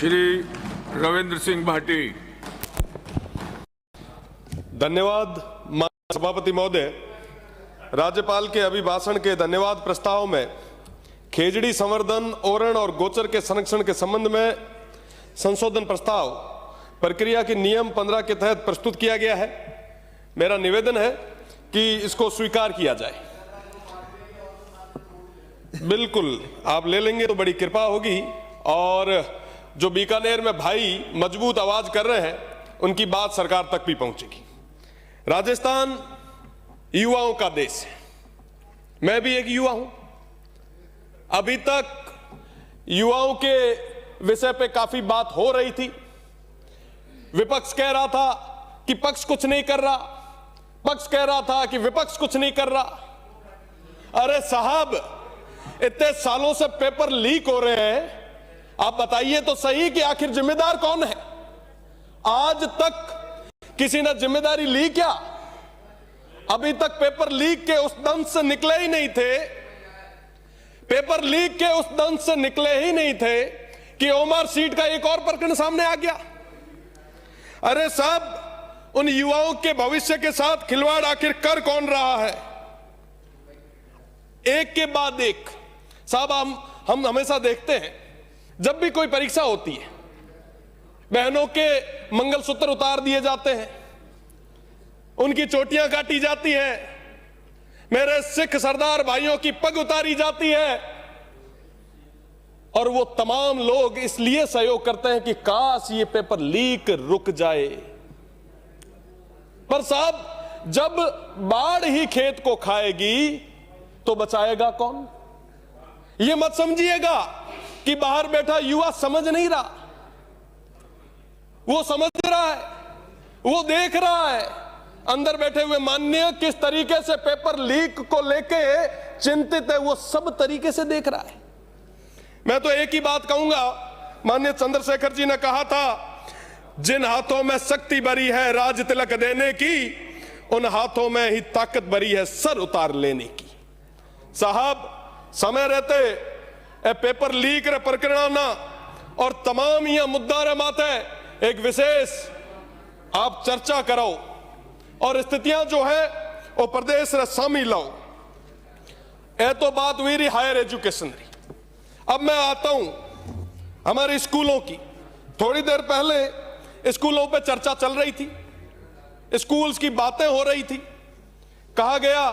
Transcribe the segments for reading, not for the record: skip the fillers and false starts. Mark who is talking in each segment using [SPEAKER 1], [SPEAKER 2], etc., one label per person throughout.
[SPEAKER 1] श्री रविंद्र सिंह भाटी।
[SPEAKER 2] धन्यवाद माननीय सभापति महोदय। राज्यपाल के अभिभाषण के धन्यवाद प्रस्ताव में खेजड़ी संवर्धन, ओरण और गोचर के संरक्षण के संबंध में संशोधन प्रस्ताव प्रक्रिया के नियम 15 के तहत प्रस्तुत किया गया है। मेरा निवेदन है कि इसको स्वीकार किया जाए। बिल्कुल, आप ले लेंगे तो बड़ी कृपा होगी। और जो बीकानेर में भाई मजबूत आवाज कर रहे हैं उनकी बात सरकार तक भी पहुंचेगी। राजस्थान युवाओं का देश है। मैं भी एक युवा हूं। अभी तक युवाओं के विषय पे काफी बात हो रही थी। विपक्ष कह रहा था कि पक्ष कुछ नहीं कर रहा, पक्ष कह रहा था कि विपक्ष कुछ नहीं कर रहा। अरे साहब, इतने सालों से पेपर लीक हो रहे हैं, आप बताइए तो सही कि आखिर जिम्मेदार कौन है? आज तक किसी ने जिम्मेदारी ली क्या? अभी तक पेपर लीक के उस दंश से निकले ही नहीं थे। पेपर लीक के उस दंश से निकले ही नहीं थे कि ओमर सीट का एक और प्रकरण सामने आ गया। अरे साहब, उन युवाओं के भविष्य के साथ खिलवाड़ आखिर कर कौन रहा है? एक के बाद एक। साहब, हम हमेशा देखते हैं जब भी कोई परीक्षा होती है, बहनों के मंगलसूत्र उतार दिए जाते हैं, उनकी चोटियां काटी जाती हैं, मेरे सिख सरदार भाइयों की पग उतारी जाती है। और वो तमाम लोग इसलिए सहयोग करते हैं कि काश ये पेपर लीक रुक जाए। पर साहब, जब बाढ़ ही खेत को खाएगी तो बचाएगा कौन? ये मत समझिएगा कि बाहर बैठा युवा समझ नहीं रहा। वो समझ रहा है, वो देख रहा है। अंदर बैठे हुए माननीय किस तरीके से पेपर लीक को लेके चिंतित है, वो सब तरीके से देख रहा है। मैं तो एक ही बात कहूंगा, माननीय चंद्रशेखर जी ने कहा था, जिन हाथों में शक्ति भरी है राज तिलक देने की, उन हाथों में ही ताकत भरी है सर उतार लेने की। साहब, समय रहते पेपर लीक रे प्रकरण और तमाम यह मुद्दा रे माते एक विशेष आप चर्चा कराओ और स्थितियां जो है वो प्रदेश रे शामिल लाओ। ए तो बात हुई रही हायर एजुकेशन री। अब मैं आता हूं हमारे स्कूलों की। थोड़ी देर पहले स्कूलों पे चर्चा चल रही थी, स्कूल्स की बातें हो रही थी। कहा गया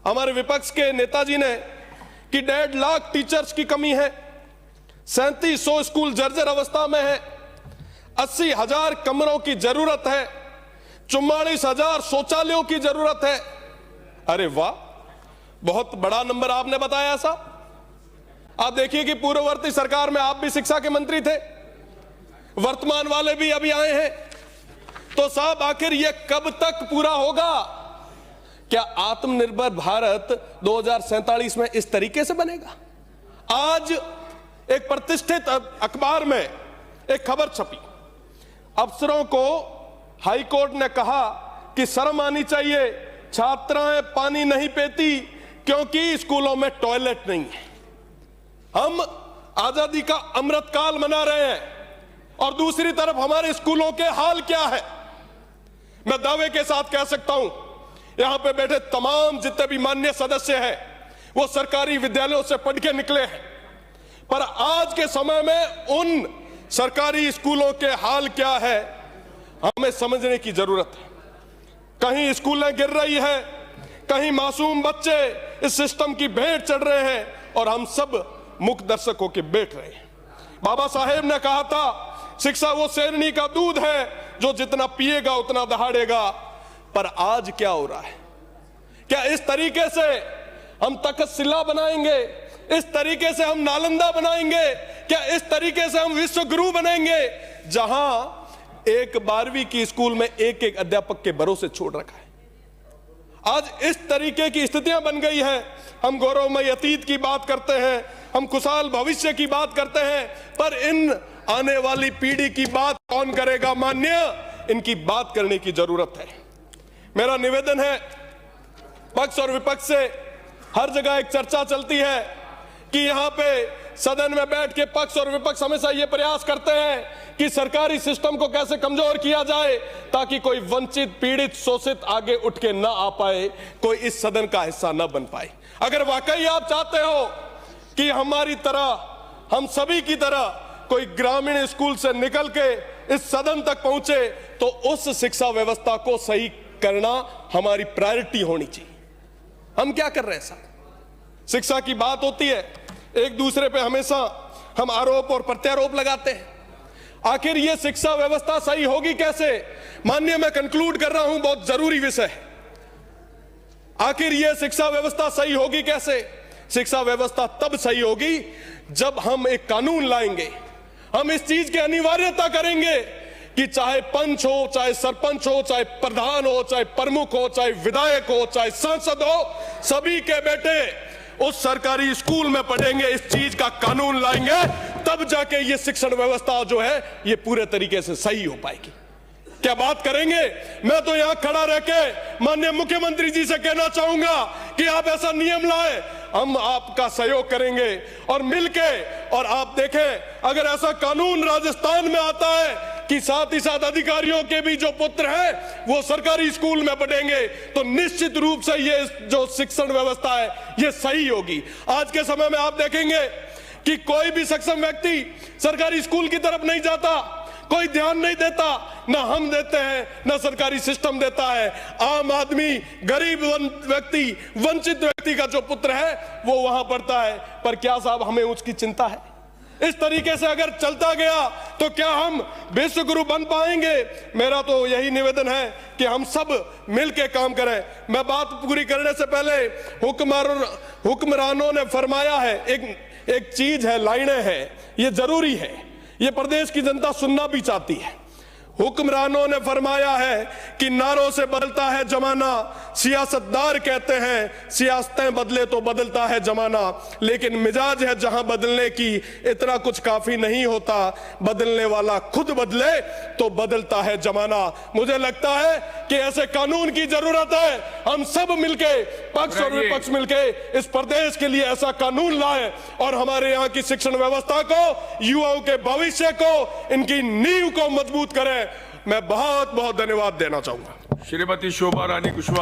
[SPEAKER 2] हमारे विपक्ष के नेताजी ने कि 1.5 लाख टीचर्स की कमी है, 3700 स्कूल जर्जर अवस्था में है, 80,000 कमरों की जरूरत है, 44,000 शौचालयों की जरूरत है। अरे वाह, बहुत बड़ा नंबर आपने बताया साहब। आप देखिए कि पूर्ववर्ती सरकार में आप भी शिक्षा के मंत्री थे, वर्तमान वाले भी अभी आए हैं। तो साहब, आखिर यह कब तक पूरा होगा? क्या आत्मनिर्भर भारत 2047 में इस तरीके से बनेगा? आज एक प्रतिष्ठित अखबार में एक खबर छपी। अफसरों को हाई कोर्ट ने कहा कि शर्म आनी चाहिए, छात्राएं पानी नहीं पीती क्योंकि स्कूलों में टॉयलेट नहीं है। हम आजादी का अमृतकाल मना रहे हैं और दूसरी तरफ हमारे स्कूलों के हाल क्या है? मैं दावे के साथ कह सकता हूं, यहां पे बैठे तमाम जितने भी माननीय सदस्य हैं वो सरकारी विद्यालयों से पढ़ के निकले हैं। पर आज के समय में उन सरकारी स्कूलों के हाल क्या है हमें समझने की जरूरत है। कहीं स्कूलें गिर रही है, कहीं मासूम बच्चे इस सिस्टम की भेंट चढ़ रहे हैं और हम सब मुख्य दर्शक होकर बैठ रहे हैं। बाबा साहेब ने कहा था, शिक्षा वो शेरनी का दूध है जो जितना पिएगा उतना दहाड़ेगा। पर आज क्या हो रहा है? क्या इस तरीके से हम तक्षशिला बनाएंगे? इस तरीके से हम नालंदा बनाएंगे? क्या इस तरीके से हम विश्व गुरु बनेंगे जहां एक 12वीं की स्कूल में एक एक अध्यापक के भरोसे छोड़ रखा है? आज इस तरीके की स्थितियां बन गई हैं। हम गौरवमय अतीत की बात करते हैं, हम खुशहाल भविष्य की बात करते हैं, पर इन आने वाली पीढ़ी की बात कौन करेगा? मान्य, इनकी बात करने की जरूरत है। मेरा निवेदन है, पक्ष और विपक्ष से हर जगह एक चर्चा चलती है कि यहां पे सदन में बैठ के पक्ष और विपक्ष हमेशा ये प्रयास करते हैं कि सरकारी सिस्टम को कैसे कमजोर किया जाए ताकि कोई वंचित, पीड़ित, शोषित आगे उठ के ना आ पाए, कोई इस सदन का हिस्सा ना बन पाए। अगर वाकई आप चाहते हो कि हमारी तरह, हम सभी की तरह कोई ग्रामीण स्कूल से निकल के इस सदन तक पहुंचे, तो उस शिक्षा व्यवस्था को सही करना हमारी प्रायोरिटी होनी चाहिए। हम क्या कर रहे हैं साहब? शिक्षा की बात होती है, एक दूसरे पे हमेशा हम आरोप और प्रत्यारोप लगाते हैं। आखिर ये शिक्षा व्यवस्था सही होगी कैसे? माननीय, मैं कंक्लूड कर रहा हूं, बहुत जरूरी विषय है। आखिर ये शिक्षा व्यवस्था सही होगी कैसे? शिक्षा व्यवस्था तब सही होगी जब हम एक कानून लाएंगे, हम इस चीज की अनिवार्यता करेंगे कि चाहे पंच हो, चाहे सरपंच हो, चाहे प्रधान हो, चाहे प्रमुख हो, चाहे विधायक हो, चाहे सांसद हो, सभी के बेटे उस सरकारी स्कूल में पढ़ेंगे। इस चीज का कानून लाएंगे, तब जाके ये शिक्षण व्यवस्था जो है ये पूरे तरीके से सही हो पाएगी। क्या बात करेंगे? मैं तो यहां खड़ा रह के माननीय मुख्यमंत्री जी से कहना चाहूंगा कि आप ऐसा नियम लाए, हम आपका सहयोग करेंगे और मिलके, और आप देखें अगर ऐसा कानून राजस्थान में आता है कि साथ ही साथ अधिकारियों के भी जो पुत्र हैं वो सरकारी स्कूल में पढ़ेंगे, तो निश्चित रूप से ये जो शिक्षण व्यवस्था है ये सही होगी। आज के समय में आप देखेंगे कि कोई भी सक्षम व्यक्ति सरकारी स्कूल की तरफ नहीं जाता, कोई ध्यान नहीं देता, ना हम देते हैं ना सरकारी सिस्टम देता है। आम आदमी, गरीब व्यक्ति, वंचित व्यक्ति का जो पुत्र है वो वहां पढ़ता है। पर क्या साहब हमें उसकी चिंता है? इस तरीके से अगर चलता गया तो क्या हम विश्व गुरु बन पाएंगे? मेरा तो यही निवेदन है कि हम सब मिलके काम करें। मैं बात पूरी करने से पहले हुक्मरानों ने फरमाया है, एक चीज है, लाइनें हैं, ये जरूरी है, ये प्रदेश की जनता सुनना भी चाहती है। हुक्मरानों ने फरमाया है कि नारों से बदलता है जमाना, सियासतदार कहते हैं सियासतें बदले तो बदलता है जमाना, लेकिन मिजाज है जहां बदलने की इतना कुछ काफी नहीं होता, बदलने वाला खुद बदले तो बदलता है जमाना। मुझे लगता है कि ऐसे कानून की जरूरत है। हम सब मिलके, पक्ष और विपक्ष मिलके इस प्रदेश के लिए ऐसा कानून लाए और हमारे यहाँ की शिक्षण व्यवस्था को, युवाओं के भविष्य को, इनकी नींव को मजबूत करें। मैं बहुत बहुत धन्यवाद देना चाहूंगा।
[SPEAKER 1] श्रीमती शोभा रानी कुशवाहा।